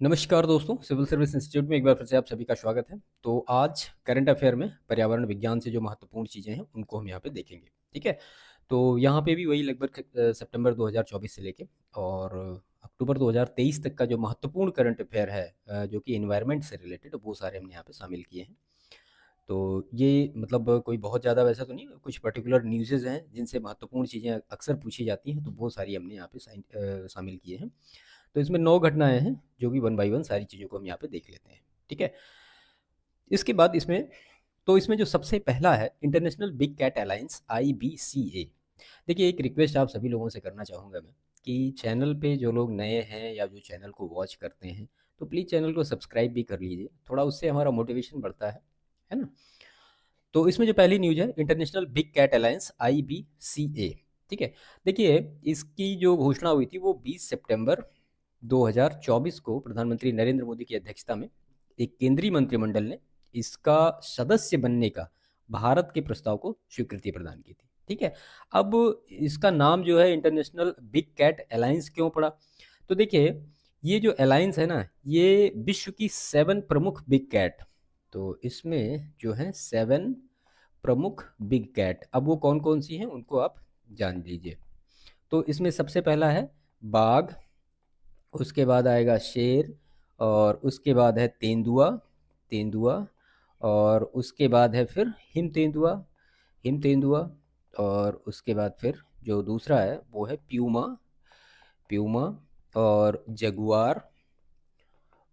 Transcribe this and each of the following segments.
नमस्कार दोस्तों, civil service institute में एक बार फिर से आप सभी का स्वागत है। तो आज करंट अफेयर में पर्यावरण विज्ञान से जो महत्वपूर्ण चीज़ें हैं उनको हम यहाँ पे देखेंगे। ठीक है, तो यहाँ पे भी वही लगभग सितंबर 2024 से लेके और अक्टूबर 2023 तक का जो महत्वपूर्ण करंट अफेयर है, जो कि इन्वायरमेंट से रिलेटेड, वो सारे हमने यहाँ पे शामिल किए हैं। तो ये मतलब कोई बहुत ज़्यादा वैसा तो नहीं, कुछ पर्टिकुलर न्यूज़ेज़ हैं जिनसे महत्वपूर्ण चीज़ें अक्सर पूछी जाती हैं, तो वो सारी हमने यहाँ पे शामिल किए हैं। तो इसमें 9 घटनाएँ हैं, जो कि वन बाय वन सारी चीज़ों को हम यहाँ पे देख लेते हैं। ठीक है? इसके बाद इसमें जो सबसे पहला है international big cat alliance IBCA। देखिए, एक रिक्वेस्ट आप सभी लोगों से करना चाहूँगा मैं कि चैनल पे जो लोग नए हैं या जो चैनल को वॉच करते हैं, तो प्लीज़ चैनल को सब्सक्राइब भी कर लीजिए। थोड़ा उससे हमारा मोटिवेशन बढ़ता है ना? तो इसमें जो पहली न्यूज़ है international big cat alliance IBCA। ठीक है? देखिए, इसकी जो घोषणा हुई थी वो 20 सितंबर 2024 को प्रधानमंत्री नरेंद्र मोदी की अध्यक्षता में एक केंद्रीय मंत्रिमंडल ने इसका सदस्य बनने का भारत के प्रस्ताव को स्वीकृति प्रदान की थी। ठीक है, अब इसका नाम जो है इंटरनेशनल बिग कैट अलायंस क्यों पड़ा? तो देखिए, ये जो अलायंस है ना, ये विश्व की 7 प्रमुख बिग कैट, तो इसमें जो है 7 प्रमुख बिग कैट, अब वो कौन कौन सी हैं उनको आप जान लीजिए। तो इसमें सबसे पहला है बाघ, उसके बाद आएगा शेर, और उसके बाद है तेंदुआ, तेंदुआ, और उसके बाद है फिर हिम तेंदुआ, हिम तेंदुआ, और उसके बाद फिर जो दूसरा है वो है प्यूमा, प्यूमा, और जगुआर,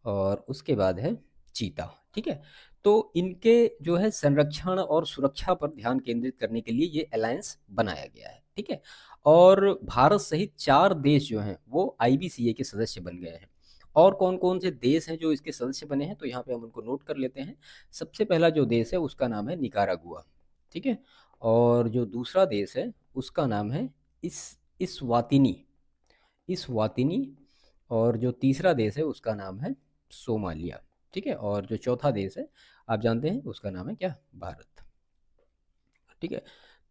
और उसके बाद है चीता। ठीक है, तो इनके जो है संरक्षण और सुरक्षा पर ध्यान केंद्रित करने के लिए ये अलायंस बनाया गया है। ठीक है, और भारत सहित 4 देश जो हैं वो IBCA के सदस्य बन गए हैं। और कौन कौन से देश हैं जो इसके सदस्य बने हैं, तो यहाँ पे हम उनको नोट कर लेते हैं। सबसे पहला जो देश है उसका नाम है निकारागुआ। ठीक है, और जो दूसरा देश है उसका नाम है इस्वातिनी, इस्वातिनी, और जो तीसरा देश है उसका नाम है सोमालिया। ठीक है, और जो चौथा देश है आप जानते हैं उसका नाम है क्या? भारत। ठीक है,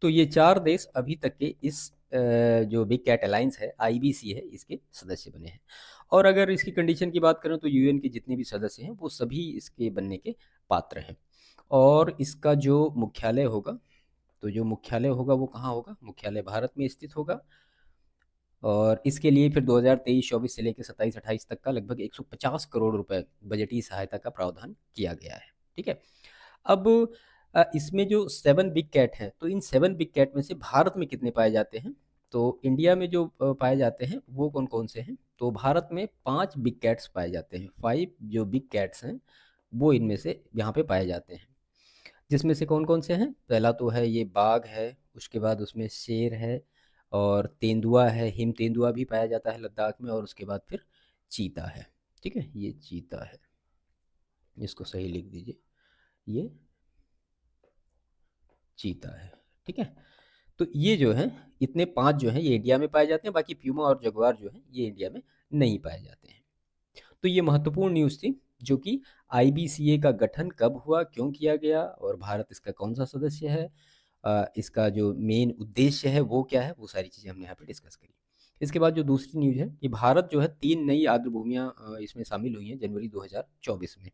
तो ये 4 देश अभी तक के इस जो बिग कैट अलायंस है IBC है इसके सदस्य बने हैं। और अगर इसकी कंडीशन की बात करें तो UN के जितने भी सदस्य हैं वो सभी इसके बनने के पात्र हैं। और इसका जो मुख्यालय होगा, तो जो मुख्यालय होगा वो कहाँ होगा? मुख्यालय भारत में स्थित होगा। और इसके लिए फिर 2023-24 से लेकर 27-28 तक का लगभग 150 करोड़ रुपए बजटीय सहायता का प्रावधान किया गया है। ठीक है, अब इसमें जो 7 बिग कैट हैं, तो इन 7 बिग कैट में से भारत में कितने पाए जाते हैं? तो इंडिया में जो पाए जाते हैं वो कौन कौन से हैं? तो भारत में 5 बिग कैट्स पाए जाते हैं। 5 जो बिग कैट्स हैं वो इनमें से यहाँ पे पाए जाते हैं, जिसमें से कौन कौन से हैं? पहला तो है ये बाघ है, उसके बाद उसमें शेर है, और तेंदुआ है, हिम तेंदुआ भी पाया जाता है लद्दाख में, और उसके बाद फिर चीता है। ठीक है, ये चीता है, इसको सही लिख दीजिए, ये चीता है। ठीक है, तो ये जो है इतने 5 जो हैं ये इंडिया में पाए जाते हैं, बाकी प्यूमा और जगुआर जो है ये इंडिया में नहीं पाए जाते हैं। तो ये महत्वपूर्ण न्यूज़ थी, जो कि IBCA का गठन कब हुआ, क्यों किया गया, और भारत इसका कौन सा सदस्य है, इसका जो मेन उद्देश्य है वो क्या है, वो सारी चीज़ें हमने यहाँ पे डिस्कस करी। इसके बाद जो दूसरी न्यूज़ है कि भारत जो है 3 नई आर्द्र भूमियाँ इसमें शामिल हुई हैं जनवरी 2024 में।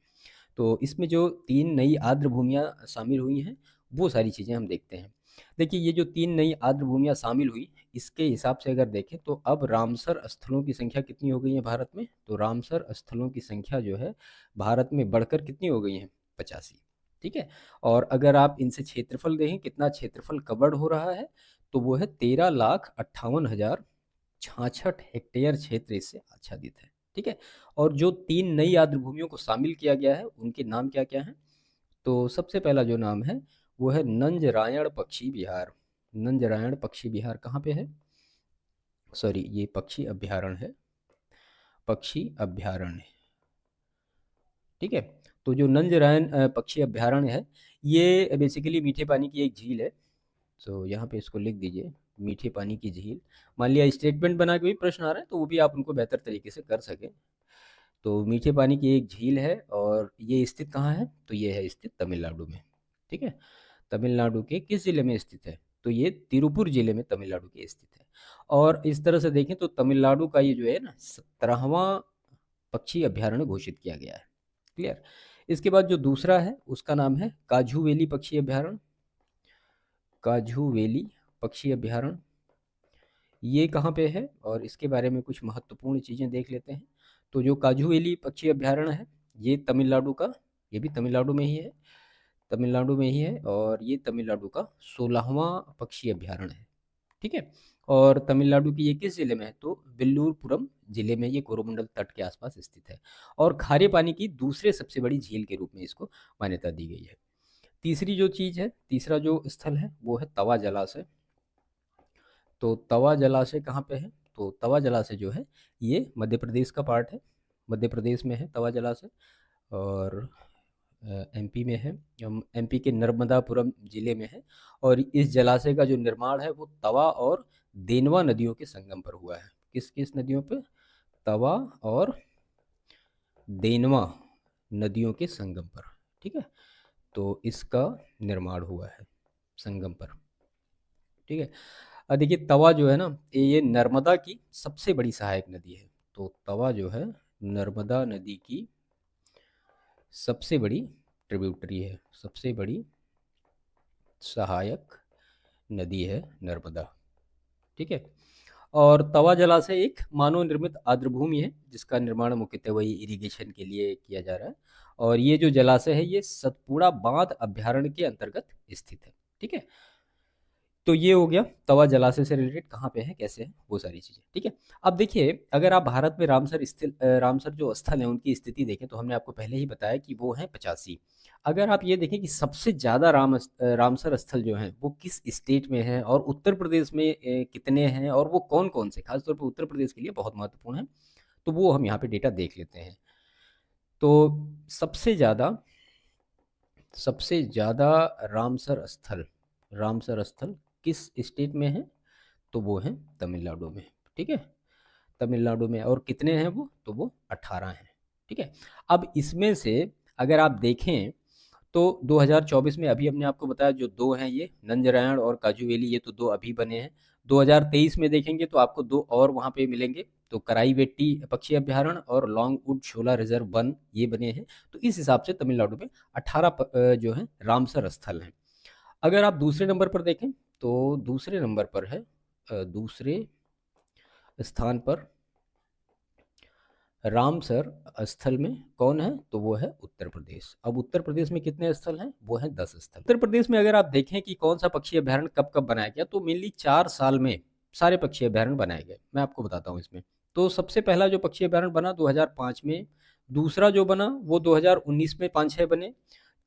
तो इसमें जो 3 नई आर्द्र भूमियाँ शामिल हुई हैं वो सारी चीज़ें हम देखते हैं। देखिए, ये जो 3 नई आर्द्र भूमियाँ शामिल हुई, इसके हिसाब से अगर देखें तो अब रामसर स्थलों की संख्या कितनी हो गई है भारत में? तो रामसर स्थलों की संख्या जो है भारत में बढ़कर कितनी हो गई है? 85। ठीक है, और अगर आप इनसे क्षेत्रफल देखें, कितना क्षेत्रफल कवर्ड हो रहा है, तो वो है 13,58,066 हेक्टेयर क्षेत्र इससे आच्छादित है। ठीक है, और जो 3 नई आर्द्र भूमियों को शामिल किया गया है उनके नाम क्या क्या हैं? तो सबसे पहला जो नाम है वो है नंजरायण पक्षी विहार। नंजरायण पक्षी विहार कहाँ पे है? सॉरी, ये पक्षी अभ्यारण्य है, पक्षी अभ्यारण्य। ठीक है, तो जो नंजरायण पक्षी अभ्यारण्य है, ये बेसिकली मीठे पानी की एक झील है। तो यहाँ पे इसको लिख दीजिए, मीठे पानी की झील। मान लिया स्टेटमेंट बना के भी प्रश्न आ रहा है तो वो भी आप उनको बेहतर तरीके से कर सकें। तो मीठे पानी की एक झील है, और ये स्थित कहाँ है? तो ये है स्थित तमिलनाडु में। ठीक है, तमिलनाडु के किस जिले में स्थित है? तो ये तिरुपुर जिले में तमिलनाडु के स्थित है। और इस तरह से देखें तो तमिलनाडु का ये जो है ना 17वां पक्षी अभ्यारण्य घोषित किया गया है। क्लियर। इसके बाद जो दूसरा है उसका नाम है काजू वैली पक्षी अभ्यारण्य। काजू वैली पक्षी अभ्यारण्य ये कहाँ पे है और इसके बारे में कुछ महत्वपूर्ण चीज़ें देख लेते हैं। तो जो काजू वैली पक्षी अभ्यारण्य है ये तमिलनाडु का, ये भी तमिलनाडु में ही है, तमिलनाडु में ही है, और ये तमिलनाडु का 16वां पक्षी अभ्यारण्य है। ठीक है। और तमिलनाडु की ये किस जिले में है, तो विल्लुपुरम जिले में, ये कोरोमंडल तट के आसपास स्थित है और खारे पानी की दूसरे सबसे बड़ी झील के रूप में इसको मान्यता दी गई है। तीसरी जो चीज़ है, तीसरा जो स्थल है वो है तवा जलाशय। तो तवा जलाशय कहाँ पे है, तो तवा जलाशय जो है ये मध्य प्रदेश का पार्ट है, मध्य प्रदेश में है तवा जलाशय, और एमपी में है, एमपी के नर्मदापुरम जिले में है। और इस जलाशय का जो निर्माण है वो तवा और देनवा नदियों के संगम पर हुआ है। किस किस नदियों पे, तवा और देनवा नदियों के संगम पर। ठीक है। तो इसका निर्माण हुआ है संगम पर। ठीक है। अब देखिए तवा जो है ना ये नर्मदा की सबसे बड़ी सहायक नदी है। तो तवा जो है नर्मदा नदी की सबसे बड़ी ट्रिब्यूटरी है, सबसे बड़ी सहायक नदी है नर्मदा। ठीक है। और तवा जलाशय एक मानव निर्मित आर्द्रभूमि है जिसका निर्माण मुख्यतः वही इरिगेशन के लिए किया जा रहा है। और ये जो जलाशय है ये सतपुड़ा बांध अभ्यारण्य के अंतर्गत स्थित है। ठीक है। तो ये हो गया तवा जलाशय से रिलेटेड कहाँ पे है, कैसे है, वो सारी चीज़ें। ठीक है। अब देखिए अगर आप भारत में रामसर स्थित रामसर जो स्थल है उनकी स्थिति देखें तो हमने आपको पहले ही बताया कि वो है 85। अगर आप ये देखें कि सबसे ज़्यादा रामसर स्थल जो हैं वो किस स्टेट में है और उत्तर प्रदेश में कितने हैं और वो कौन कौन से, खासतौर पर उत्तर प्रदेश के लिए बहुत महत्वपूर्ण है, तो वो हम यहाँ पे डेटा देख लेते हैं। तो सबसे ज़्यादा रामसर स्थल किस स्टेट में है, तो वो है तमिलनाडु में। ठीक है। तमिलनाडु में। और कितने हैं वो, तो वो 18 हैं। ठीक है। अब इसमें से अगर आप देखें तो 2024 में अभी हमने आपको बताया जो दो हैं ये नंजरायण और काजूवेली, ये तो दो अभी बने हैं। 2023 में देखेंगे तो आपको दो और वहाँ पे मिलेंगे, तो कराईवेट्टी पक्षी अभ्यारण्य और लॉन्गवुड शोला रिजर्व वन ये बने हैं। तो इस हिसाब से तमिलनाडु में 18 जो है रामसर स्थल हैं। अगर आप दूसरे नंबर पर देखें तो दूसरे नंबर पर है, दूसरे स्थान पर रामसर स्थल में कौन है, तो वो है उत्तर प्रदेश। अब उत्तर प्रदेश में कितने स्थल हैं, वो है 10 स्थल। उत्तर प्रदेश में अगर आप देखें कि कौन सा पक्षी अभ्यारण्य कब कब बनाया गया, तो मेनली 4 साल में सारे पक्षी अभ्यारण्य बनाए गए। मैं आपको बताता हूँ इसमें। तो सबसे पहला जो पक्षी अभ्यारण्य बना 2005 में, दूसरा जो बना वो 2019 में 5-6 बने,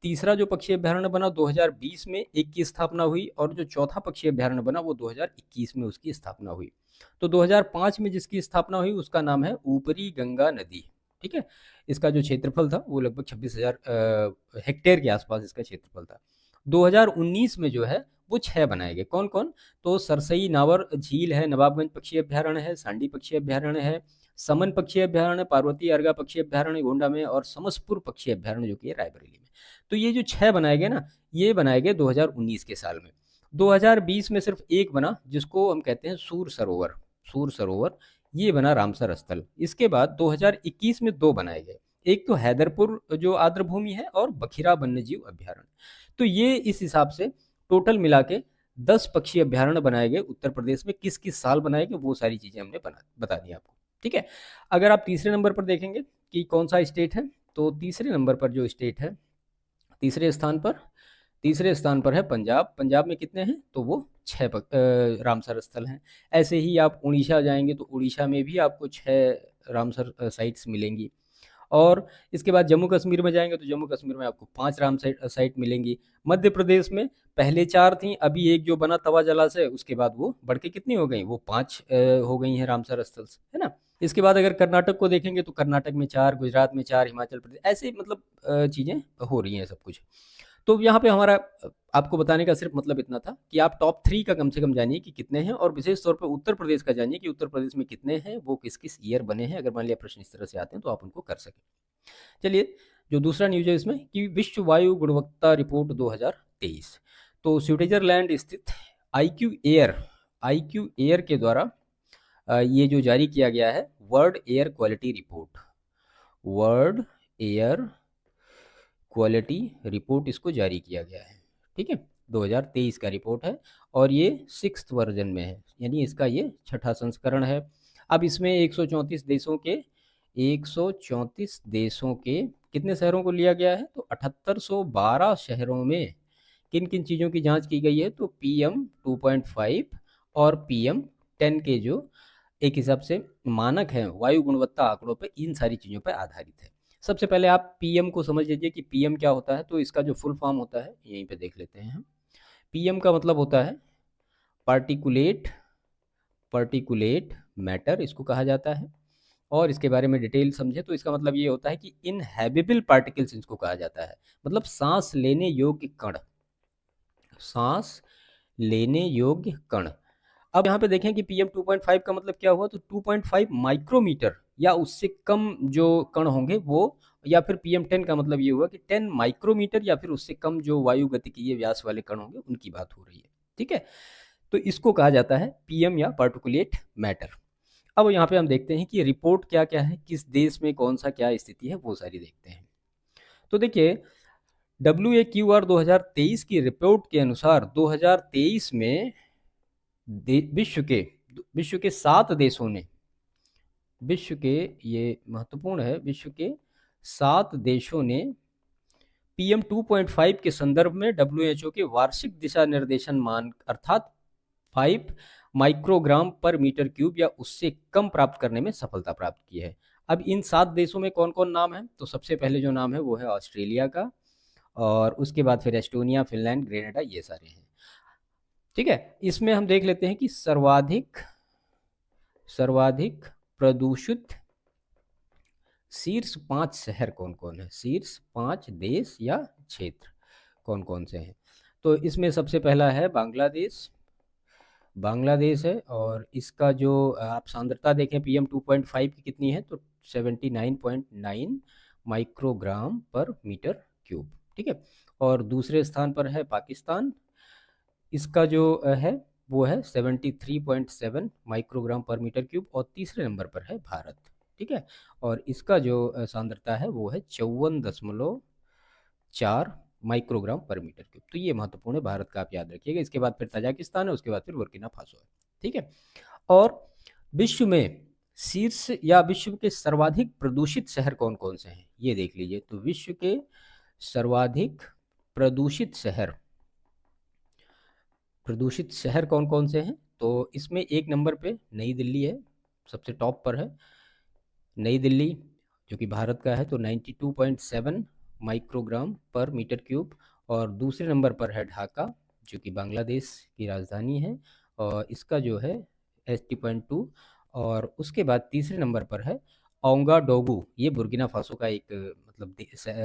तीसरा जो पक्षी अभ्यारण्य बना 2020 में एक की स्थापना हुई, और जो चौथा पक्षी अभ्यारण्य बना वो 2021 में उसकी स्थापना हुई। तो 2005 में जिसकी स्थापना हुई उसका नाम है ऊपरी गंगा नदी। ठीक है। इसका जो क्षेत्रफल था वो लगभग 26,000 हेक्टेयर के आसपास इसका क्षेत्रफल था। 2019 में जो है वो 6 बनाए गए। कौन कौन, तो सरसई नावर झील है, नवाबगंज पक्षी अभ्यारण्य है, सांडी पक्षी अभ्यारण्य है, समन पक्षी अभ्यारण्य, पार्वती अर्गा पक्षी अभ्यारण्य गोंडा में, और समसपुर पक्षी अभ्यारण्य जो कि है रायबरेली में। तो ये जो 6 बनाए गए ना, ये बनाए गए 2019 के साल में। 2020 में सिर्फ एक बना जिसको हम कहते हैं सूर सरोवर, ये बना रामसर स्थल। इसके बाद 2021 में 2 बनाए गए, एक तो हैदरपुर जो आर्द्रभूमि है और बखिरा वन्यजीव अभ्यारण्य। तो ये इस हिसाब से टोटल मिला के 10 पक्षी अभ्यारण्य बनाए गए उत्तर प्रदेश में। किस किस साल बनाए गए वो सारी चीज़ें हमने बता दी आपको। ठीक है। अगर आप तीसरे नंबर पर देखेंगे कि कौन सा स्टेट है, तो तीसरे नंबर पर जो स्टेट है, तीसरे स्थान पर है पंजाब। पंजाब में कितने हैं, तो वो 6 रामसर स्थल हैं। ऐसे ही आप उड़ीसा जाएंगे तो उड़ीसा में भी आपको 6 रामसर साइट्स मिलेंगी। और इसके बाद जम्मू कश्मीर में जाएंगे तो जम्मू कश्मीर में आपको 5 साइट मिलेंगी। मध्य प्रदेश में पहले 4 थी, अभी एक जो बना तवा जलाशय, उसके बाद वो बढ़ के कितनी हो गई, वो 5 हो गई हैं रामसर स्थल, है ना। इसके बाद अगर कर्नाटक को देखेंगे तो कर्नाटक में 4, गुजरात में 4, हिमाचल प्रदेश, ऐसे मतलब चीज़ें हो रही हैं सब कुछ। तो यहाँ पे हमारा आपको बताने का सिर्फ मतलब इतना था कि आप टॉप 3 का कम से कम जानिए कि कितने हैं, और विशेष तौर पर उत्तर प्रदेश का जानिए कि उत्तर प्रदेश में कितने हैं, वो किस किस ईयर बने हैं। अगर मान लिया प्रश्न इस तरह से आते हैं तो आप उनको कर सकें। चलिए जो दूसरा न्यूज है इसमें कि विश्व वायु गुणवत्ता रिपोर्ट 2023, तो स्विट्जरलैंड स्थित IQ एयर के द्वारा ये जो जारी किया गया है world air quality report, world air quality report इसको जारी किया गया है। ठीक है, 2023 का रिपोर्ट है और ये 6th वर्जन में है, यानी इसका ये छठा संस्करण है। अब इसमें 134 देशों के कितने शहरों को लिया गया है, तो 7812 शहरों में किन किन चीज़ों की जांच की गई है, तो PM 2.5 और PM 10 के जो एक हिसाब से मानक हैं वायु गुणवत्ता आंकड़ों पे, इन सारी चीज़ों पर आधारित है। सबसे पहले आप PM को समझ लीजिए कि PM क्या होता है, तो इसका जो फुल फॉर्म होता है यहीं पे देख लेते हैं हम। PM का मतलब होता है पार्टिकुलेट पार्टिकुलेट मैटर, इसको कहा जाता है। और इसके बारे में डिटेल समझे तो इसका मतलब ये होता है कि इनहैबिटेबल पार्टिकल्स इसको कहा जाता है, मतलब सांस लेने योग्य कण, सांस लेने योग्य कण। अब यहाँ पे देखें कि PM 2.5 का मतलब क्या हुआ, तो 2.5 माइक्रोमीटर या उससे कम जो कण होंगे वो, या फिर PM 10 का मतलब ये हुआ कि 10 माइक्रोमीटर या फिर उससे कम जो वायु गतिकीय व्यास वाले कण होंगे उनकी बात हो रही है। ठीक है, तो इसको कहा जाता है PM या पार्टिकुलेट मैटर। अब यहाँ पे हम देखते हैं कि रिपोर्ट क्या क्या है, किस देश में कौन सा क्या स्थिति है, वो सारी देखते हैं। तो देखिए WAQR 2023 की रिपोर्ट के अनुसार 2023 में विश्व के 7 देशों ने, विश्व के, ये महत्वपूर्ण है, विश्व के 7 देशों ने PM 2.5 के संदर्भ में WHO के वार्षिक दिशा निर्देशन मान अर्थात 5 माइक्रोग्राम पर मीटर क्यूब या उससे कम प्राप्त करने में सफलता प्राप्त की है। अब इन 7 देशों में कौन कौन नाम है, तो सबसे पहले जो नाम है वो है ऑस्ट्रेलिया का, और उसके बाद फिर एस्टोनिया, फिनलैंड, ग्रेनाडा, ये सारे हैं। ठीक है, इसमें हम देख लेते हैं कि सर्वाधिक प्रदूषित शीर्ष 5 शहर कौन कौन है, शीर्ष 5 देश या क्षेत्र कौन कौन से हैं। तो इसमें सबसे पहला है बांग्लादेश है, और इसका जो आप सांद्रता देखें PM 2.5 की कितनी है, तो 79.9 माइक्रोग्राम पर मीटर क्यूब। ठीक है, और दूसरे स्थान पर है पाकिस्तान, इसका जो है वो है 73.7 माइक्रोग्राम पर मीटर क्यूब, और तीसरे नंबर पर है भारत। ठीक है, और इसका जो सांद्रता है वो है 54.4 माइक्रोग्राम पर मीटर क्यूब। तो ये महत्वपूर्ण है, भारत का आप याद रखिएगा। इसके बाद फिर तजाकिस्तान है, उसके बाद फिर बुर्किना फासो है। ठीक है, और विश्व में शीर्ष या विश्व के सर्वाधिक प्रदूषित शहर कौन कौन से हैं, ये देख लीजिए। तो विश्व के सर्वाधिक प्रदूषित शहर कौन कौन से हैं, तो इसमें एक नंबर पे नई दिल्ली है, सबसे टॉप पर है नई दिल्ली, जो कि भारत का है, तो 92.7 माइक्रोग्राम पर मीटर क्यूब। और दूसरे नंबर पर है ढाका, जो कि बांग्लादेश की राजधानी है, और इसका जो है 80.2। और उसके बाद तीसरे नंबर पर है ओंगाडोगू, ये बुर्किना फासो का एक मतलब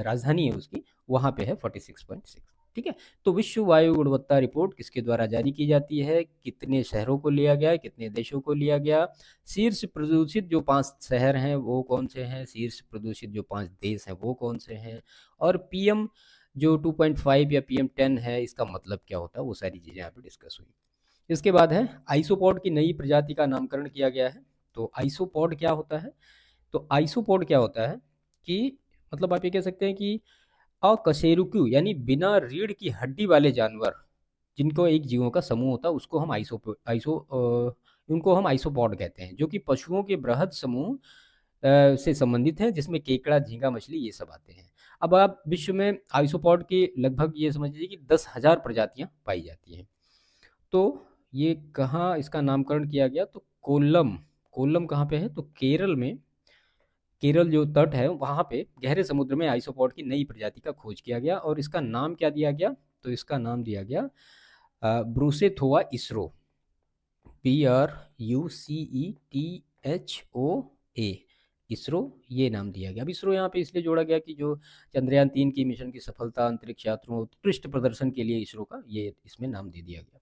राजधानी है उसकी, वहाँ पे है 46.6। ठीक है, तो विश्व वायु गुणवत्ता रिपोर्ट किसके द्वारा जारी की जाती है, कितने शहरों को लिया गया, कितने देशों को लिया गया, शीर्ष प्रदूषित जो 5 शहर हैं वो कौन से हैं, शीर्ष प्रदूषित जो 5 देश हैं वो कौन से हैं, और PM जो 2.5 या PM 10 है इसका मतलब क्या होता है, वो सारी चीज़ें यहाँ पे डिस्कस हुई। इसके बाद है आइसोपॉड की नई प्रजाति का नामकरण किया गया है। तो आइसोपॉड क्या होता है, तो आइसोपॉड क्या होता है कि मतलब आप ये कह सकते हैं कि अकशेरुकी यानी बिना रीढ़ की हड्डी वाले जानवर, जिनको एक जीवों का समूह होता है, उसको हम उनको हम आइसोपॉड कहते हैं, जो कि पशुओं के बृहद समूह से संबंधित हैं, जिसमें केकड़ा, झींगा मछली ये सब आते हैं। अब आप विश्व में आइसोपॉड के लगभग ये समझ लीजिए कि 10,000 प्रजातियां पाई जाती हैं। तो ये कहाँ इसका नामकरण किया गया, तो कोल्लम कहाँ पे है, तो केरल में, केरल जो तट है वहाँ पे गहरे समुद्र में आइसोपॉड की नई प्रजाति का खोज किया गया, और इसका नाम क्या दिया गया, तो इसका नाम दिया गया ब्रूसेथोआ इसरो, BRUCETHOA, इसरो, ये नाम दिया गया। अब इसरो यहाँ पे इसलिए जोड़ा गया कि जो चंद्रयान 3 की मिशन की सफलता, अंतरिक्ष यात्रियों उत्कृष्ट प्रदर्शन के लिए इसरो का ये इसमें नाम दे दिया गया।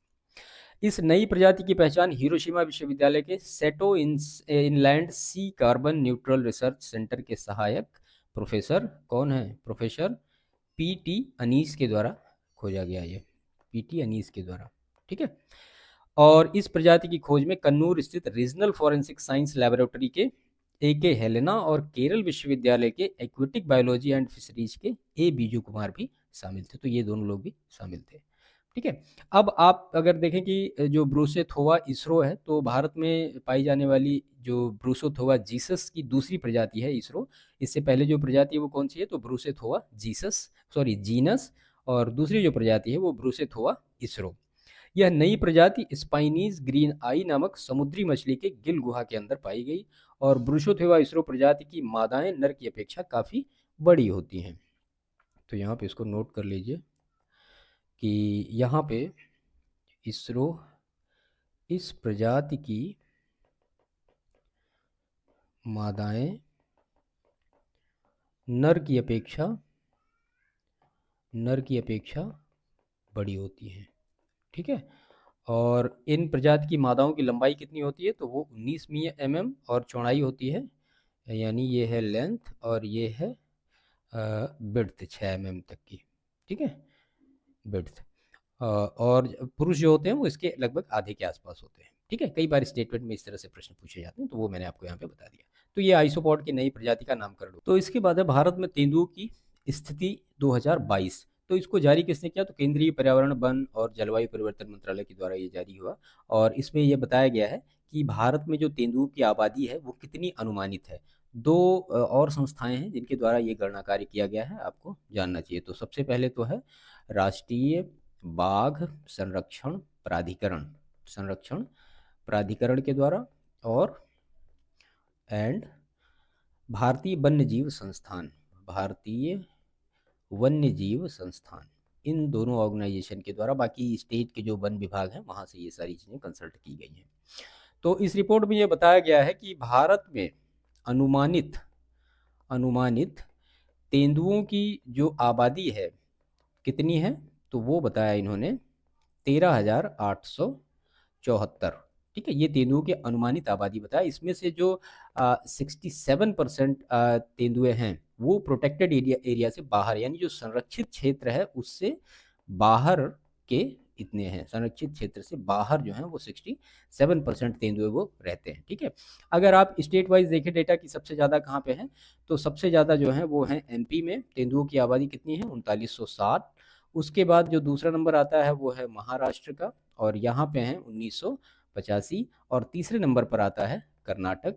इस नई प्रजाति की पहचान हिरोशिमा विश्वविद्यालय के सेटो inland sea carbon neutral research centre के सहायक प्रोफेसर कौन है, प्रोफेसर PT अनीस के द्वारा खोजा गया, ये PT अनीस के द्वारा। ठीक है, और इस प्रजाति की खोज में कन्नूर स्थित रीजनल फॉरेंसिक साइंस लैबोरेटरी के A.K. हेलेना और केरल विश्वविद्यालय के एक्वेटिक बायोलॉजी एंड फिशरीज के A. बीजू कुमार भी शामिल थे। तो ये दोनों लोग भी शामिल थे। ठीक है। अब आप अगर देखें कि जो ब्रूसेथोवा इसरो है, तो भारत में पाई जाने वाली जो ब्रूसेथोवा जीसस की दूसरी प्रजाति है इसरो। इससे पहले जो प्रजाति है वो कौन सी है, तो ब्रूसेथोवा जीनस, और दूसरी जो प्रजाति है वो ब्रूसेथोवा इसरो। यह नई प्रजाति स्पाइनीज ग्रीन आई नामक समुद्री मछली के गिल गुहा के अंदर पाई गई, और ब्रूसेथोवा इसरो प्रजाति की मादाएं नर की अपेक्षा काफ़ी बड़ी होती हैं। तो यहाँ पे इसको नोट कर लीजिए कि यहाँ पे इसरो इस प्रजाति की मादाएं नर की अपेक्षा बड़ी होती हैं। ठीक है। और इन प्रजाति की मादाओं की लंबाई कितनी होती है, तो वो 19 mm और चौड़ाई होती है, यानी ये है लेंथ और ये है विड्थ 6 mm तक की। ठीक है, विड्थ। और पुरुष जो होते हैं वो इसके लगभग आधे के आसपास होते हैं। ठीक है, कई बार स्टेटमेंट में इस तरह से प्रश्न पूछे जाते हैं, तो वो मैंने आपको यहाँ पे बता दिया। तो ये आइसोपॉड की नई प्रजाति का नामकरण हो। तो इसके बाद है भारत में तेंदुओं की स्थिति 2022। तो इसको जारी किसने किया, तो केंद्रीय पर्यावरण, वन और जलवायु परिवर्तन मंत्रालय के द्वारा ये जारी हुआ। और इसमें यह बताया गया है कि भारत में जो तेंदुओं की आबादी है वो कितनी अनुमानित है। दो और संस्थाएं हैं जिनके द्वारा ये गणना कार्य किया गया है, आपको जानना चाहिए। तो सबसे पहले तो है राष्ट्रीय बाघ संरक्षण प्राधिकरण के द्वारा, और भारतीय वन्यजीव संस्थान, इन दोनों ऑर्गेनाइजेशन के द्वारा। बाकी स्टेट के जो वन विभाग हैं वहाँ से ये सारी चीज़ें कंसल्ट की गई हैं। तो इस रिपोर्ट में ये बताया गया है कि भारत में अनुमानित तेंदुओं की जो आबादी है कितनी है, तो वो बताया इन्होंने 13,874। ठीक है, ये तेंदुओं की अनुमानित आबादी बताया। इसमें से जो 67% तेंदुए हैं वो प्रोटेक्टेड एरिया से बाहर, यानी जो संरक्षित क्षेत्र है उससे बाहर के इतने हैं। संरक्षित क्षेत्र से बाहर जो है वो 67% तेंदुए वो रहते हैं। ठीक है, अगर आप स्टेट वाइज देखें डेटा की सबसे ज़्यादा कहाँ पे है, तो सबसे ज़्यादा जो है वो है MP में। तेंदुओं की आबादी कितनी है, 3960। उसके बाद जो दूसरा नंबर आता है वो है महाराष्ट्र का, और यहाँ पे हैं 1985। और तीसरे नंबर पर आता है कर्नाटक,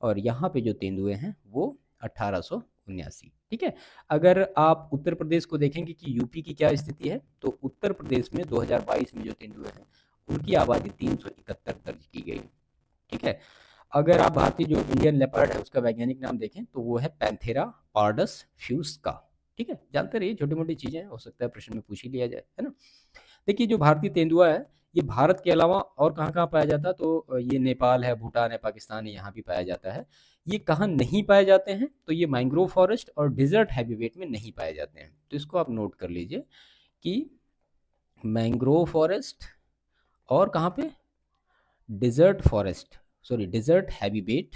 और यहाँ पे जो तेंदुए हैं वो 1879। ठीक है, अगर आप उत्तर प्रदेश को देखेंगे कि यूपी की क्या स्थिति है, तो उत्तर प्रदेश में 2022 में जो तेंदुए हैं उनकी आबादी 371 दर्ज की गई। ठीक है, अगर आप भारतीय जो इंडियन लेपर्ड है उसका वैज्ञानिक नाम देखें तो वो है पैंथेरा पार्डस फ्यूस्का। ठीक है, जानते रहिए, छोटी मोटी चीज़ें हो सकता है प्रश्न में पूछ ही लिया जाए, है ना। देखिए, जो भारतीय तेंदुआ है ये भारत के अलावा और कहाँ कहाँ पाया जाता है, तो ये नेपाल है, भूटान है, पाकिस्तान है, यहाँ भी पाया जाता है। ये कहाँ नहीं पाए जाते हैं, तो ये मैंग्रोव फॉरेस्ट और डिजर्ट हैबिटेट में नहीं पाए जाते हैं। तो इसको आप नोट कर लीजिए कि मैंग्रोव फॉरेस्ट और कहाँ पे, डिजर्ट हैबिटेट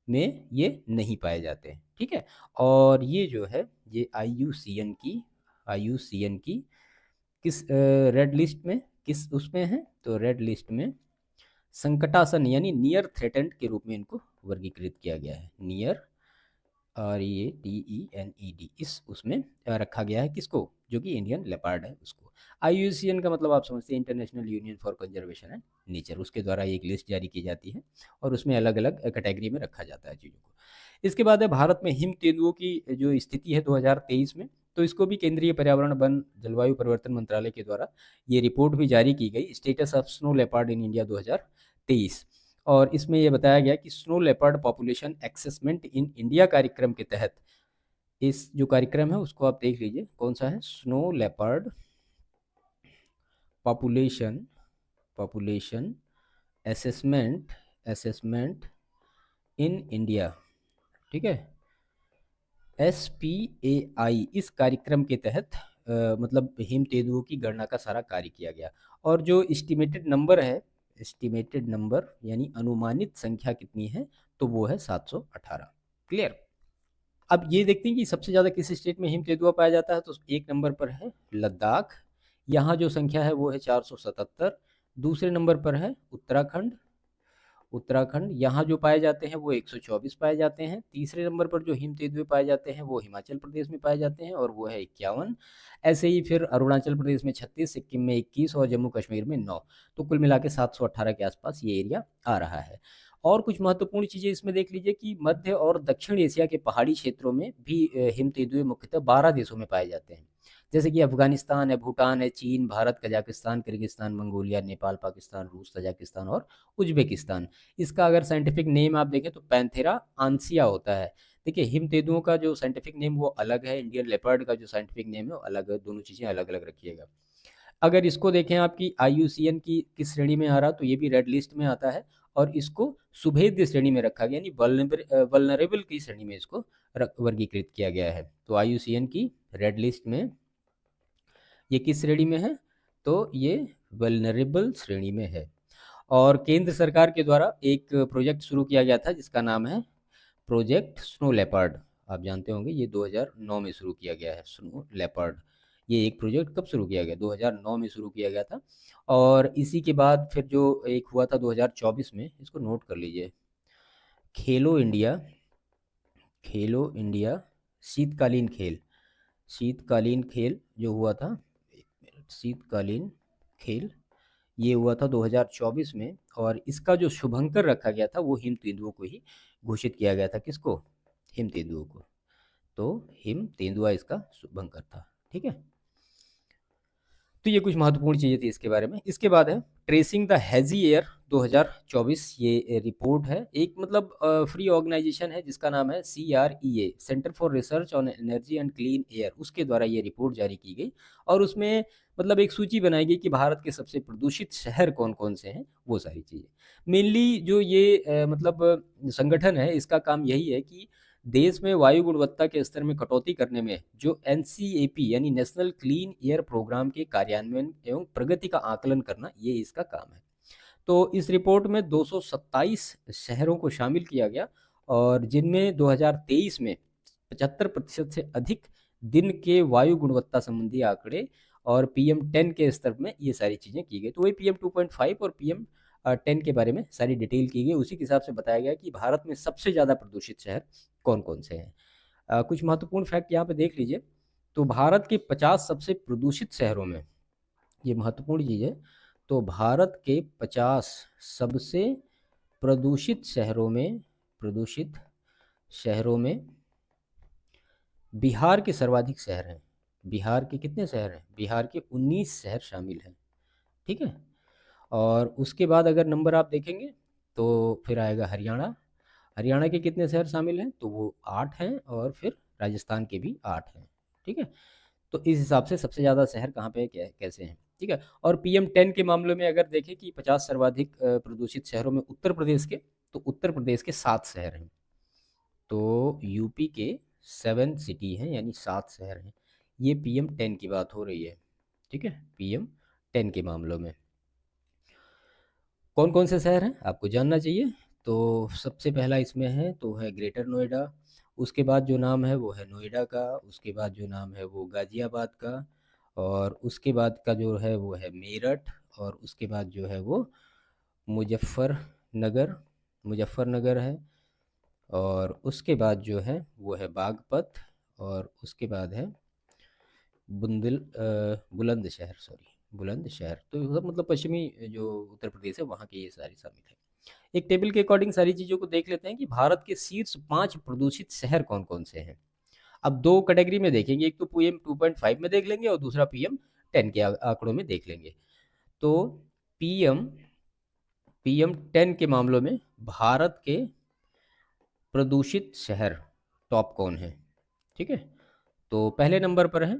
में ये नहीं पाए जाते हैं। ठीक है, और ये जो है ये IUCN की किस रेड लिस्ट में, किस उसमें है, तो रेड लिस्ट में संकटासन यानी नियर थ्रेटेंड के रूप में इनको वर्गीकृत किया गया है। नियर RETENED इस उसमें रखा गया है, किसको, जो कि इंडियन लेपर्ड है उसको। IUCN का मतलब आप समझते हैं international union for conservation and nature, उसके द्वारा एक लिस्ट जारी की जाती है और उसमें अलग अलग कैटेगरी में रखा जाता है चीज़ों को। इसके बाद है भारत में हिम तेंदुओं की जो स्थिति है 2023 में, तो इसको भी केंद्रीय पर्यावरण, वन, जलवायु परिवर्तन मंत्रालय के द्वारा ये रिपोर्ट भी जारी की गई, status of snow leopard in India 2023। और इसमें यह बताया गया कि snow leopard population assessment in India कार्यक्रम के तहत, इस जो कार्यक्रम है उसको आप देख लीजिए कौन सा है, snow leopard population assessment in India. ठीक है, SPAI, इस कार्यक्रम के तहत मतलब हिम तेंदुओं की गणना का सारा कार्य किया गया। और जो एस्टिमेटेड नंबर यानी अनुमानित संख्या कितनी है, तो वो है 718। क्लियर। अब ये देखते हैं कि सबसे ज़्यादा किस स्टेट में हिम तेंदुआ पाया जाता है, तो एक नंबर पर है लद्दाख, यहाँ जो संख्या है वो है 477। दूसरे नंबर पर है उत्तराखंड, उत्तराखंड। यहाँ जो पाए जाते हैं वो 124 पाए जाते हैं। तीसरे नंबर पर जो हिम तेंदुए पाए जाते हैं वो हिमाचल प्रदेश में पाए जाते हैं और वो है 51। ऐसे ही फिर अरुणाचल प्रदेश में 36, सिक्किम में 21 और जम्मू कश्मीर में 9। तो कुल मिला के 718 के आसपास ये एरिया आ रहा है। और कुछ महत्वपूर्ण चीज़ें इसमें देख लीजिए कि मध्य और दक्षिण एशिया के पहाड़ी क्षेत्रों में भी हिम तेंदुए मुख्यतः 12 देशों में पाए जाते हैं, जैसे कि अफगानिस्तान है, भूटान है, चीन, Bharat, Kazakhstan, Kyrgyzstan, Mongolia, Nepal, Pakistan, रूस, तजाकिस्तान और उज्बेकिस्तान। इसका अगर साइंटिफिक नेम आप देखें तो पैंथेरा आंसिया होता है। देखिए, हिम तेंदुओं का जो साइंटिफिक नेम वो अलग है, इंडियन लेपर्ड का जो साइंटिफिक नेम है वो अलग है, दोनों चीज़ें अलग अलग रखिएगा। अगर इसको देखें आपकी IUCN की किस श्रेणी में आ रहा, तो ये भी रेड लिस्ट में आता है और इसको सुभेद्य श्रेणी में रखा गया, यानी वल्नरेबल की श्रेणी में इसको वर्गीकृत किया गया है। तो IUCN की रेड लिस्ट में ये किस श्रेणी में है, तो ये वल्नरेबल श्रेणी में है। और केंद्र सरकार के द्वारा एक प्रोजेक्ट शुरू किया गया था जिसका नाम है प्रोजेक्ट स्नो लेपर्ड। आप जानते होंगे ये 2009 में शुरू किया गया है स्नो लेपर्ड। ये एक प्रोजेक्ट कब शुरू किया गया, 2009 में शुरू किया गया था। और इसी के बाद फिर जो एक हुआ था 2024 में, इसको नोट कर लीजिए, खेलो इंडिया, खेलो इंडिया शीतकालीन खेल, शीतकालीन खेल जो हुआ था, एक मिनट, शीतकालीन खेल ये हुआ था 2024 में। और इसका जो शुभंकर रखा गया था वो हिम तेंदुओं को ही घोषित किया गया था। किसको? हिम तेंदुओं को। तो हिम तेंदुआ इसका शुभंकर था। ठीक है, तो ये कुछ महत्वपूर्ण चीज़ें थी इसके बारे में। इसके बाद है ट्रेसिंग द हैजी एयर 2024। ये रिपोर्ट है, एक मतलब फ्री ऑर्गेनाइजेशन है जिसका नाम है CREA, centre for research on energy and clean air, उसके द्वारा ये रिपोर्ट जारी की गई। और उसमें मतलब एक सूची बनाई गई कि भारत के सबसे प्रदूषित शहर कौन कौन से हैं, वो सारी चीज़ें। मेनली जो ये मतलब संगठन है, इसका काम यही है कि देश में वायु गुणवत्ता के स्तर में कटौती करने में जो NCAP यानी नेशनल क्लीन एयर प्रोग्राम के कार्यान्वयन एवं प्रगति का आकलन करना, ये इसका काम है। तो इस रिपोर्ट में 227 शहरों को शामिल किया गया और जिनमें 2023 में 75% से अधिक दिन के वायु गुणवत्ता संबंधी आंकड़े और PM10 के स्तर में ये सारी चीज़ें की गई। तो वही PM2.5 और PM10 के बारे में सारी डिटेल की गई। उसी के हिसाब से बताया गया कि भारत में सबसे ज़्यादा प्रदूषित शहर कौन कौन से हैं। कुछ महत्वपूर्ण फैक्ट यहाँ पे देख लीजिए। तो भारत के 50 सबसे प्रदूषित शहरों में, ये महत्वपूर्ण चीज़ है, तो भारत के 50 सबसे प्रदूषित शहरों में, प्रदूषित शहरों में बिहार के सर्वाधिक शहर हैं। बिहार के कितने शहर हैं? बिहार के 19 शहर शामिल हैं। ठीक है, और उसके बाद अगर नंबर आप देखेंगे तो फिर आएगा हरियाणा। हरियाणा के कितने शहर शामिल हैं? तो वो 8 हैं और फिर राजस्थान के भी 8 हैं। ठीक है, तो इस हिसाब से सबसे ज़्यादा शहर कहाँ पे कैसे हैं। ठीक है, और PM10 के मामले में अगर देखें कि 50 सर्वाधिक प्रदूषित शहरों में उत्तर प्रदेश के, तो उत्तर प्रदेश के 7 शहर हैं। तो यूपी के 7 सिटी हैं, यानी 7 शहर हैं। ये PM10 की बात हो रही है। ठीक है, PM10 के मामलों में कौन कौन से शहर हैं आपको जानना चाहिए। तो सबसे पहला इसमें है तो है ग्रेटर नोएडा। उसके बाद जो नाम है वो है नोएडा का। उसके बाद जो नाम है वो गाजियाबाद का। और उसके बाद का जो है वो है मेरठ। और उसके बाद जो है वो मुजफ्फरनगर, मुजफ्फरनगर है। और उसके बाद जो है वो है बागपत। और उसके बाद है बुलंदशहर, सॉरी, बुलंदशहर। तो सब मतलब पश्चिमी जो उत्तर प्रदेश है वहाँ के ये सारी शामिल है। एक टेबल के अकॉर्डिंग सारी चीज़ों को देख लेते हैं कि भारत के शीर्ष 5 प्रदूषित शहर कौन कौन से हैं। अब दो कैटेगरी में देखेंगे, एक तो PM2.5 में देख लेंगे और दूसरा PM10 के आंकड़ों में देख लेंगे। तो PM10 के मामलों में भारत के प्रदूषित शहर टॉप कौन है। ठीक है, तो पहले नंबर पर है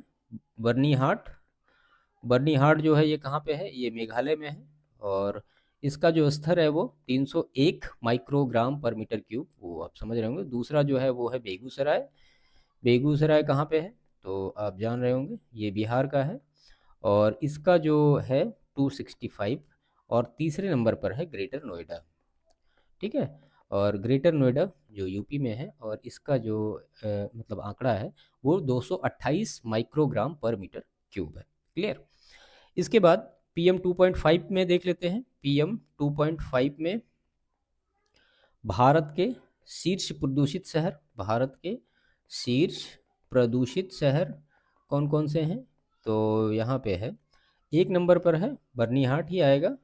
बर्नीहाट। बर्नीहाट जो है ये कहाँ पे है? ये मेघालय में है। और इसका जो स्तर है वो 301 माइक्रोग्राम पर मीटर क्यूब, वो आप समझ रहे होंगे। दूसरा जो है वो है बेगूसराय। बेगूसराय कहाँ पे है? तो आप जान रहे होंगे, ये बिहार का है और इसका जो है 265। और तीसरे नंबर पर है ग्रेटर नोएडा। ठीक है, और ग्रेटर नोएडा जो यूपी में है और इसका जो मतलब आंकड़ा है वो 228 माइक्रोग्राम पर मीटर क्यूब है। क्लियर। इसके बाद PM2.5 में देख लेते हैं। PM2.5 में भारत के शीर्ष प्रदूषित शहर, भारत के शीर्ष प्रदूषित शहर कौन कौन से हैं? तो यहाँ पे है, एक नंबर पर है बर्निहाट ही आएगा,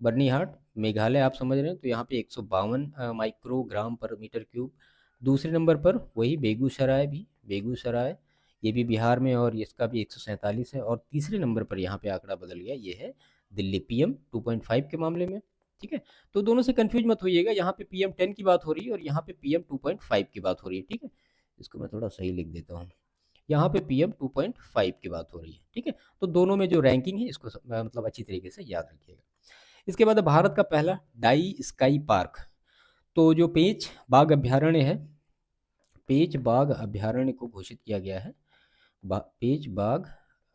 बर्निहाट मेघालय आप समझ रहे हैं, तो यहाँ पे 152 माइक्रोग्राम पर मीटर क्यूब। दूसरे नंबर पर वही बेगूसराय भी, बेगूसराय ये भी बिहार में, और इसका भी 147 है। और तीसरे नंबर पर यहाँ पे आंकड़ा बदल गया, ये है दिल्ली, पीएम 2.5 के मामले में। ठीक है, तो दोनों से कंफ्यूज मत होइएगा, यहाँ पे पीएम 10 की बात हो रही है और यहाँ पे पीएम 2.5 की बात हो रही है। ठीक है, इसको मैं थोड़ा सही लिख देता हूँ, यहाँ पे पीएम 2.5 की बात हो रही है। ठीक है, तो दोनों में जो रैंकिंग है इसको मतलब अच्छी तरीके से याद रखिएगा। इसके बाद भारत का पहला डाई स्काई पार्क, तो जो पेंच बाघ अभ्यारण्य है, पेंच बाघ अभ्यारण्य को घोषित किया गया है, पेंच बाघ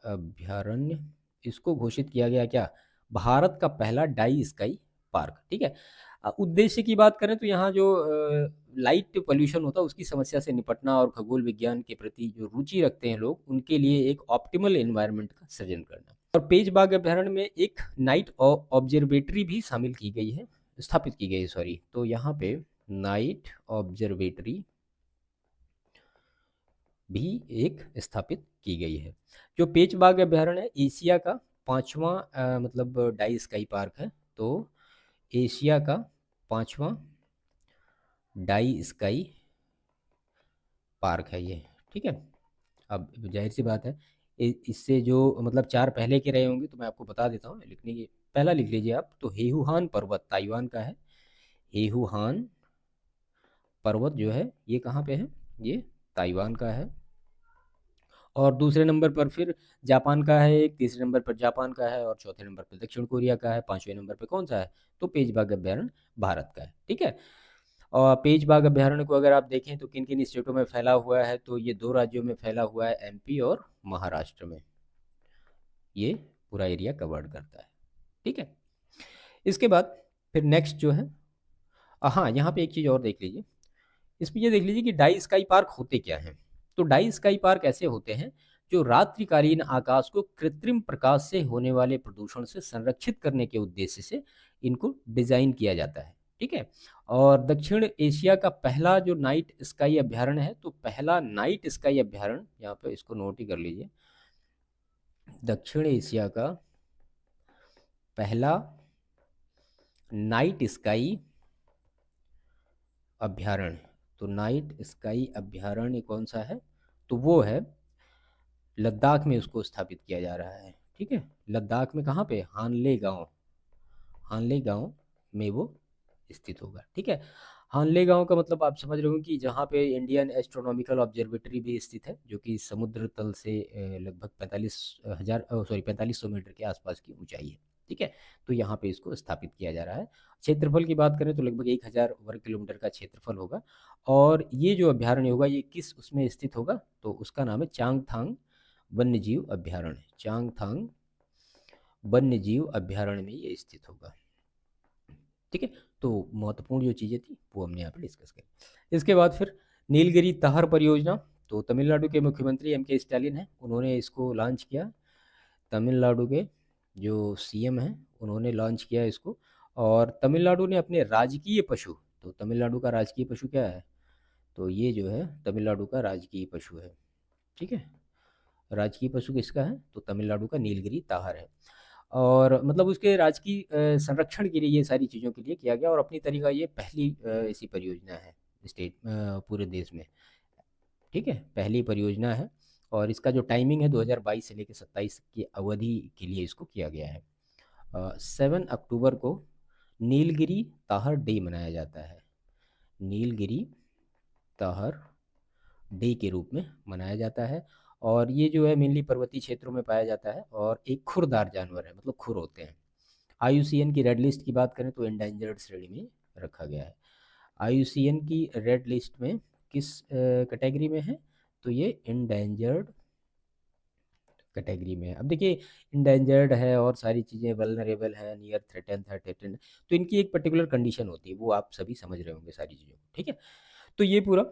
अभ्यारण्य, इसको घोषित किया गया क्या, भारत का पहला डाई स्काई पार्क। ठीक है, उद्देश्य की बात करें तो यहाँ जो लाइट पोल्यूशन होता है उसकी समस्या से निपटना और खगोल विज्ञान के प्रति जो रुचि रखते हैं लोग, उनके लिए एक ऑप्टिमल एनवायरनमेंट का सृजन करना। और पेंच बाघ अभ्यारण्य में एक नाइट ऑब्जर्वेटरी भी शामिल की गई है, स्थापित की गई है, सॉरी। तो यहाँ पे नाइट ऑब्जर्वेटरी भी एक स्थापित की गई है। जो पेंच बाघ अभ्यारण्य है एशिया का पांचवा मतलब डाई स्काई पार्क है, तो एशिया का पांचवा डाई स्काई पार्क है ये। ठीक है, अब जाहिर सी बात है इससे जो मतलब चार पहले के रहे होंगे तो मैं आपको बता देता हूँ, लिखने की पहला लिख लीजिए आप, तो हेहुहान पर्वत ताइवान का है, हेहुहान पर्वत जो है ये कहाँ पे है, ये ताइवान का है। और दूसरे नंबर पर फिर जापान का है एक, तीसरे नंबर पर जापान का है, और चौथे नंबर पर दक्षिण कोरिया का है, पांचवें नंबर पर कौन सा है, तो पेंच बाघ अभ्यारण्य भारत का है। ठीक है, और पेंच बाघ अभ्यारण्य को अगर आप देखें तो किन किन स्टेटों में फैला हुआ है, तो ये दो राज्यों में फैला हुआ है, एमपी और महाराष्ट्र में, ये पूरा एरिया कवर्ड करता है। ठीक है, इसके बाद फिर नेक्स्ट जो है, हाँ यहाँ पे एक चीज़ और देख लीजिए, इसमें ये देख लीजिए कि डाई स्काई पार्क होते क्या हैं। तो डाई स्काई पार्क ऐसे होते हैं जो रात्रिकालीन आकाश को कृत्रिम प्रकाश से होने वाले प्रदूषण से संरक्षित करने के उद्देश्य से इनको डिजाइन किया जाता है। ठीक है, और दक्षिण एशिया का पहला जो नाइट स्काई अभ्यारण्य है, तो पहला नाइट स्काई अभ्यारण्य, यहाँ पे इसको नोट ही कर लीजिए, दक्षिण एशिया का पहला नाइट स्काई अभ्यारण्य, तो नाइट स्काई अभ्यारण्य कौन सा है, तो वो है लद्दाख में, उसको स्थापित किया जा रहा है। ठीक है, लद्दाख में कहाँ पे, हानले गांव, हानले गांव में वो स्थित होगा। ठीक है, हानले गांव का मतलब आप समझ रहे हो कि जहाँ पे इंडियन एस्ट्रोनॉमिकल ऑब्जर्वेटरी भी स्थित है, जो कि समुद्र तल से लगभग 45,000 मीटर के आसपास की ऊंचाई है। ठीक है, तो यहाँ पे इसको स्थापित किया जा रहा है। क्षेत्रफल की बात करें तो लगभग 1,000 वर्ग किलोमीटर का क्षेत्रफल होगा। और ये जो अभ्यारण्य होगा ये किस उसमें स्थित होगा, तो उसका नाम है चांगथांग वन्य जीव अभ्यारण्य, चांगथांग वन्य जीव अभ्यारण्य में ये स्थित होगा। ठीक है, तो महत्वपूर्ण जो चीज़ें थी वो हमने यहाँ पे डिस्कस करी। इसके बाद फिर नीलगिरी तहर परियोजना, तो तमिलनाडु के मुख्यमंत्री एम के स्टालिन हैं, उन्होंने इसको लॉन्च किया, तमिलनाडु के जो सीएम हैं उन्होंने लॉन्च किया इसको। और तमिलनाडु ने अपने राजकीय पशु, तो तमिलनाडु का राजकीय पशु क्या है, तो ये जो है तमिलनाडु का राजकीय पशु है। ठीक है, राजकीय पशु किसका है, तो तमिलनाडु का नीलगिरी ताहर है। और मतलब उसके राजकीय संरक्षण के लिए ये सारी चीज़ों के लिए किया गया, और अपनी तरीका ये पहली ऐसी परियोजना है स्टेट पूरे देश में। ठीक है, पहली परियोजना है, और इसका जो टाइमिंग है 2022 से लेकर 27 की अवधि के लिए इसको किया गया है। 7 अक्टूबर को नीलगिरी ताहर डे मनाया जाता है, नीलगिरी ताहर डे के रूप में मनाया जाता है। और ये जो है मेनली पर्वतीय क्षेत्रों में पाया जाता है, और एक खुरदार जानवर है, मतलब खुर होते हैं। आईयूसीएन की रेड लिस्ट की बात करें तो एंडेंजर्ड श्रेणी में रखा गया है। आईयूसीएन की रेड लिस्ट में किस कैटेगरी में है, तो ये एंडेंजर्ड कैटेगरी में है। अब देखिए इंडेंजर्ड है और सारी चीज़ें वल्नरेबल है, नियर थ्रेटन है, तो इनकी एक पर्टिकुलर कंडीशन होती है, वो आप सभी समझ रहे होंगे सारी चीज़ों को। ठीक है, तो ये पूरा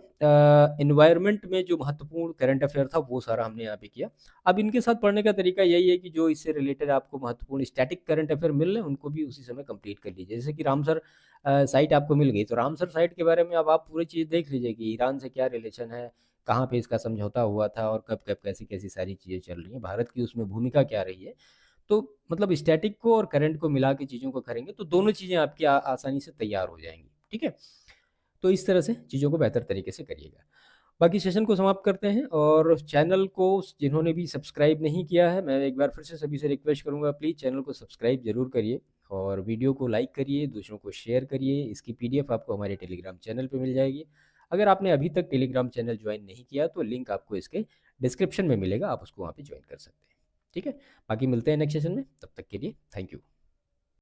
एनवायरनमेंट में जो महत्वपूर्ण करंट अफेयर था वो सारा हमने यहाँ पे किया। अब इनके साथ पढ़ने का तरीका यही है कि जो इससे रिलेटेड आपको महत्वपूर्ण स्टैटिक करंट अफेयर मिल रहे हैं उनको भी उसी समय कंप्लीट कर लीजिए। जैसे कि रामसर साइट आपको मिल गई, तो रामसर साइट के बारे में अब आप पूरी चीज़ देख लीजिए कि ईरान से क्या रिलेशन है, कहाँ पे इसका समझौता हुआ था और कब कब कैसी कैसी सारी चीज़ें चल रही हैं, भारत की उसमें भूमिका क्या रही है। तो मतलब स्टैटिक को और करंट को मिला के चीज़ों को करेंगे तो दोनों चीज़ें आपकी आसानी से तैयार हो जाएंगी। ठीक है, तो इस तरह से चीज़ों को बेहतर तरीके से करिएगा। बाकी सेशन को समाप्त करते हैं, और चैनल को जिन्होंने भी सब्सक्राइब नहीं किया है, मैं एक बार फिर से सभी से रिक्वेस्ट करूंगा, प्लीज़ चैनल को सब्सक्राइब जरूर करिए और वीडियो को लाइक करिए, दूसरों को शेयर करिए। इसकी पीडीएफ आपको हमारे टेलीग्राम चैनल पे मिल जाएगी। अगर आपने अभी तक टेलीग्राम चैनल ज्वाइन नहीं किया तो लिंक आपको इसके डिस्क्रिप्शन में मिलेगा, आप उसको वहाँ पे ज्वाइन कर सकते हैं। ठीक है, बाकी मिलते हैं नेक्स्ट सेशन में, तब तक के लिए थैंक यू।